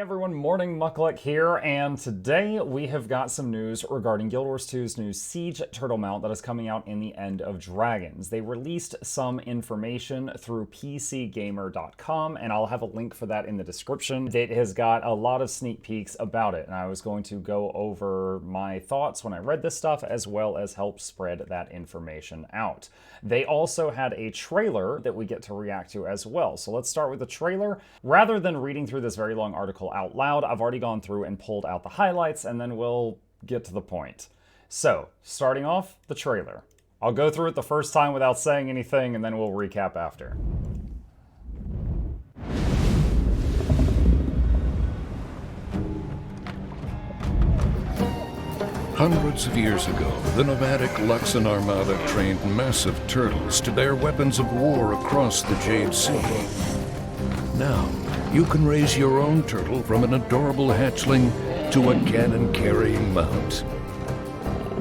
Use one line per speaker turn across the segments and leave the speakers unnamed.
Hey everyone, Morning Muckluck here, and today we have got some news regarding Guild Wars 2's new Siege Turtle mount that is coming out in the End of Dragons. They released some information through PCGamer.com, and I'll have a link for that in the description. It has got a lot of sneak peeks about it, and I was going to go over my thoughts when I read this stuff, as well as help spread that information out. They also had a trailer that we get to react to as well, so let's start with the trailer. Rather than reading through this very long article out loud, I've already gone through and pulled out the highlights, and then we'll get to the point. So, starting off, the trailer. I'll go through it the first time without saying anything, and then we'll recap after.
Hundreds of years ago, the nomadic Luxon Armada trained massive turtles to bear weapons of war across the Jade Sea. Now, you can raise your own turtle from an adorable hatchling to a cannon-carrying mount.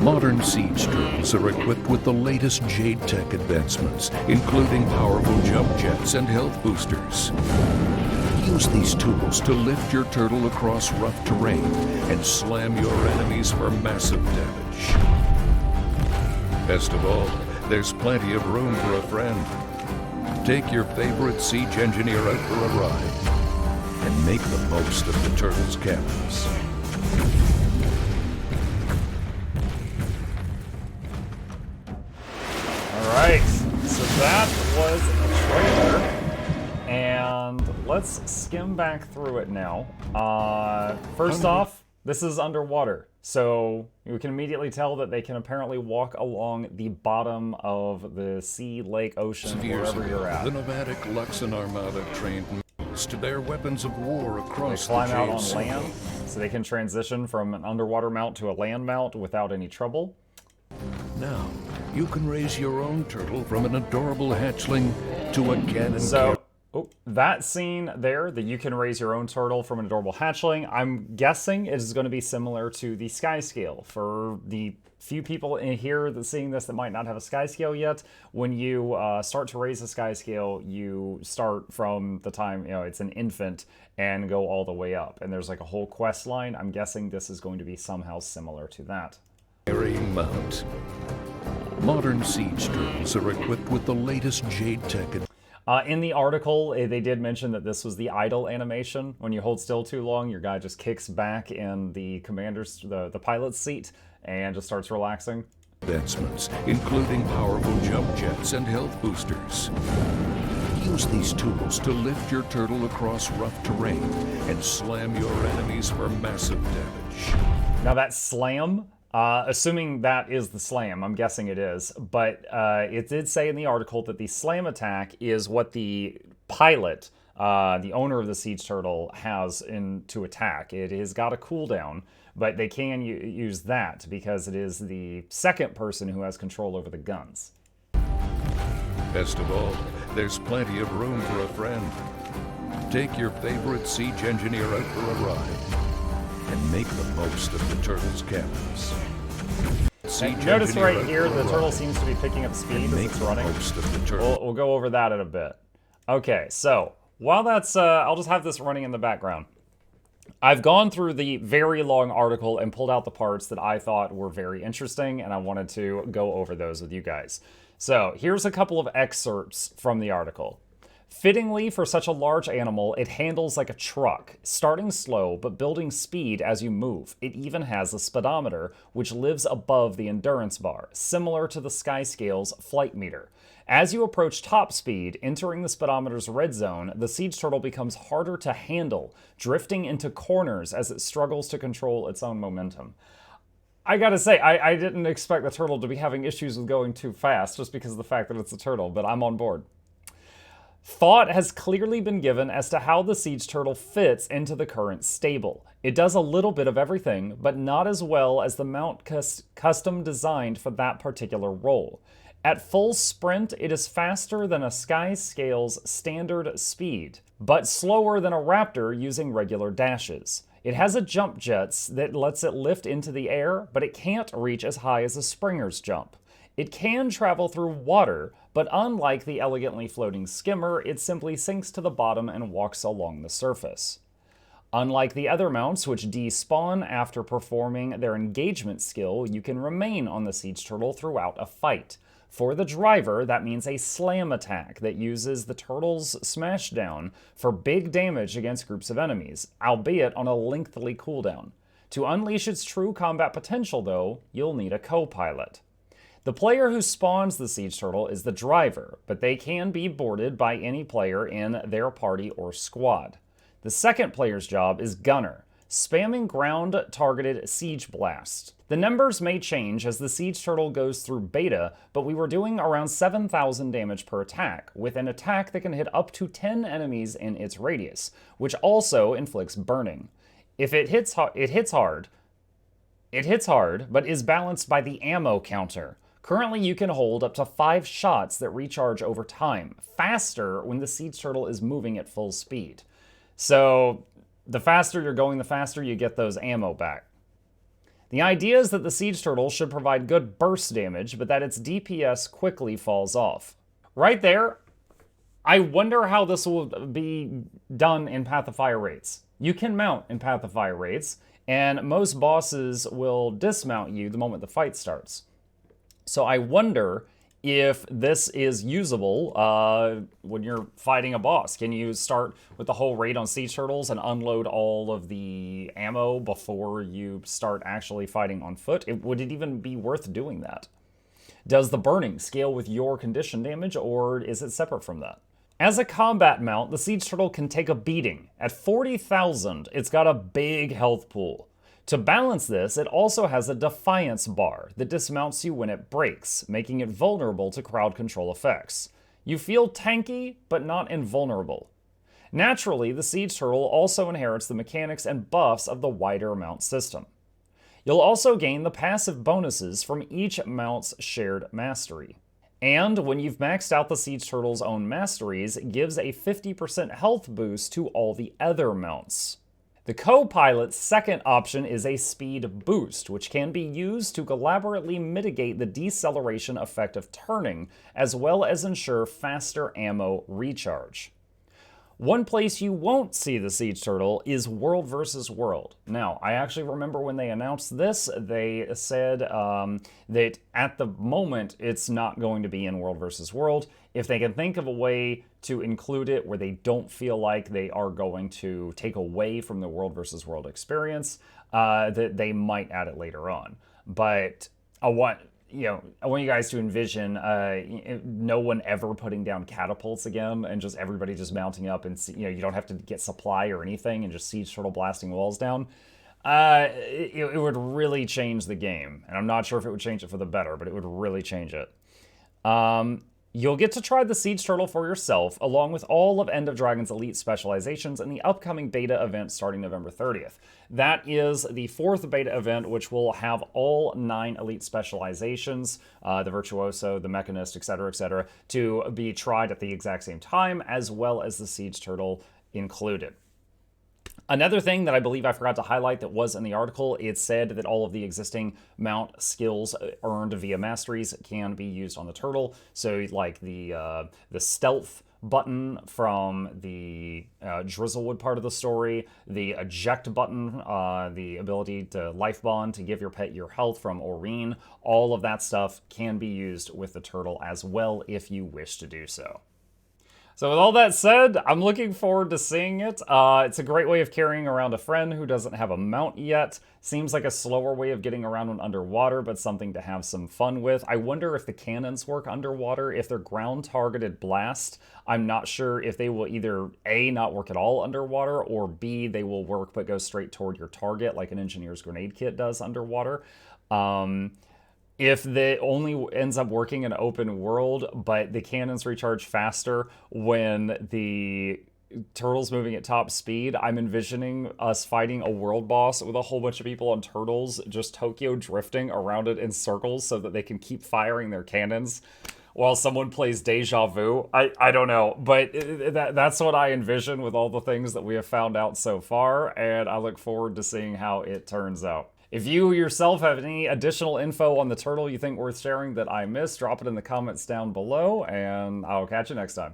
Modern siege turtles are equipped with the latest Jade tech advancements, including powerful jump jets and health boosters. Use these tools to lift your turtle across rough terrain and slam your enemies for massive damage. Best of all, there's plenty of room for a friend. Take your favorite siege engineer out for a ride and make the most of the turtle's cameras.
Alright, so that was a trailer. And let's skim back through it now. First off, this is underwater, so you can immediately tell that they can apparently walk along the bottom of the sea, lake, ocean, wherever you're at.
The nomadic Luxon Armada trained to bear weapons of war across the
Jade Sea. They climb out
Sea.
on land, so they can transition from an underwater mount to a land mount without any trouble.
Now, you can raise your own turtle from an adorable hatchling to a cannon.
That scene there, that you can raise your own turtle from an adorable hatchling, I'm guessing it is going to be similar to the sky scale. For the few people in here that seeing this that might not have a sky scale yet, when you start to raise a sky scale, you start from the time, it's an infant and go all the way up. And there's like a whole quest line. I'm guessing this is going to be somehow similar to that.
Carrying mount. Modern siege turtles are equipped with the latest Jade tech.
In the article, they did mention that this was the idle animation. When you hold still too long, your guy just kicks back in the commander's, the pilot's seat, and just starts relaxing.
Advancements, including powerful jump jets and health boosters. Use these tools to lift your turtle across rough terrain and slam your enemies for massive damage.
Now that slam, assuming that is the slam, I'm guessing it is, but it did say in the article that the slam attack is what the pilot, the owner of the siege turtle, has to attack. It has got a cooldown, but they can use that because it is the second person who has control over the guns.
Best of all, there's plenty of room for a friend. Take your favorite siege engineer out for a ride and make the most of the turtle's cameras.
Notice right here, the turtle seems to be picking up speed as it's running. We'll go over that in a bit. Okay, so while that's, I'll just have this running in the background. I've gone through the very long article and pulled out the parts that I thought were very interesting, and I wanted to go over those with you guys. So here's a couple of excerpts from the article. Fittingly for such a large animal, it handles like a truck, starting slow but building speed as you move. It even has a speedometer, which lives above the endurance bar, similar to the Skyscale's flight meter. As you approach top speed, entering the speedometer's red zone, the siege turtle becomes harder to handle, drifting into corners as it struggles to control its own momentum. I gotta say, I didn't expect the turtle to be having issues with going too fast, just because of the fact that it's a turtle, but I'm on board. Thought has clearly been given as to how the siege turtle fits into the current stable. It does a little bit of everything, but not as well as the mount custom designed for that particular role. At full sprint, it is faster than a Sky Scale's standard speed, but slower than a Raptor using regular dashes. It has a jump jets that lets it lift into the air, but it can't reach as high as a Springer's jump. It can travel through water, but unlike the elegantly floating skimmer, it simply sinks to the bottom and walks along the surface. Unlike the other mounts, which despawn after performing their engagement skill, you can remain on the siege turtle throughout a fight. For the driver, that means a slam attack that uses the turtle's smashdown for big damage against groups of enemies, albeit on a lengthy cooldown. To unleash its true combat potential, though, you'll need a co-pilot. The player who spawns the siege turtle is the driver, but they can be boarded by any player in their party or squad. The second player's job is gunner, spamming ground-targeted siege blast. The numbers may change as the siege turtle goes through beta, but we were doing around 7,000 damage per attack, with an attack that can hit up to 10 enemies in its radius, which also inflicts burning. If it hits hard, but is balanced by the ammo counter. Currently, you can hold up to 5 shots that recharge over time, faster when the siege turtle is moving at full speed. So, the faster you're going, the faster you get those ammo back. The idea is that the siege turtle should provide good burst damage, but that its DPS quickly falls off. Right there, I wonder how this will be done in Path of Fire raids. You can mount in Path of Fire raids, and most bosses will dismount you the moment the fight starts. So I wonder if this is usable when you're fighting a boss. Can you start with the whole raid on siege turtles and unload all of the ammo before you start actually fighting on foot? Would it even be worth doing that? Does the burning scale with your condition damage, or is it separate from that? As a combat mount, the siege turtle can take a beating. At 40,000, it's got a big health pool. To balance this, it also has a defiance bar that dismounts you when it breaks, making it vulnerable to crowd control effects. You feel tanky, but not invulnerable. Naturally, the siege turtle also inherits the mechanics and buffs of the wider mount system. You'll also gain the passive bonuses from each mount's shared mastery. And when you've maxed out the siege turtle's own masteries, it gives a 50% health boost to all the other mounts. The co-pilot's second option is a speed boost, which can be used to elaborately mitigate the deceleration effect of turning, as well as ensure faster ammo recharge. One place you won't see the siege turtle is World versus World. Now, I actually remember when they announced this, they said that at the moment it's not going to be in World versus World. If they can think of a way to include it where they don't feel like they are going to take away from the World versus World experience, that they might add it later on. But I want you guys to envision no one ever putting down catapults again, and just everybody just mounting up, and you don't have to get supply or anything, and just siege turtle blasting walls down. It would really change the game, and I'm not sure if it would change it for the better, but it would really change it. You'll get to try the siege turtle for yourself, along with all of End of Dragon's elite specializations in the upcoming beta event starting November 30th. That is the 4th beta event, which will have all 9 elite specializations, the Virtuoso, the Mechanist, etc., to be tried at the exact same time, as well as the siege turtle included. Another thing that I believe I forgot to highlight that was in the article, it said that all of the existing mount skills earned via masteries can be used on the turtle. So like the stealth button from the Drizzlewood part of the story, the eject button, the ability to life bond to give your pet your health from Aurene, all of that stuff can be used with the turtle as well if you wish to do so. So with all that said, I'm looking forward to seeing it. It's a great way of carrying around a friend who doesn't have a mount yet. Seems like a slower way of getting around when underwater, but something to have some fun with. I wonder if the cannons work underwater, if they're ground-targeted blast. I'm not sure if they will either A, not work at all underwater, or B, they will work but go straight toward your target like an engineer's grenade kit does underwater. If the only ends up working in open world, but the cannons recharge faster when the turtle's moving at top speed, I'm envisioning us fighting a world boss with a whole bunch of people on turtles, just Tokyo drifting around it in circles so that they can keep firing their cannons while someone plays Deja Vu. I don't know, but that's what I envision with all the things that we have found out so far, and I look forward to seeing how it turns out. If you yourself have any additional info on the turtle you think worth sharing that I missed, drop it in the comments down below, and I'll catch you next time.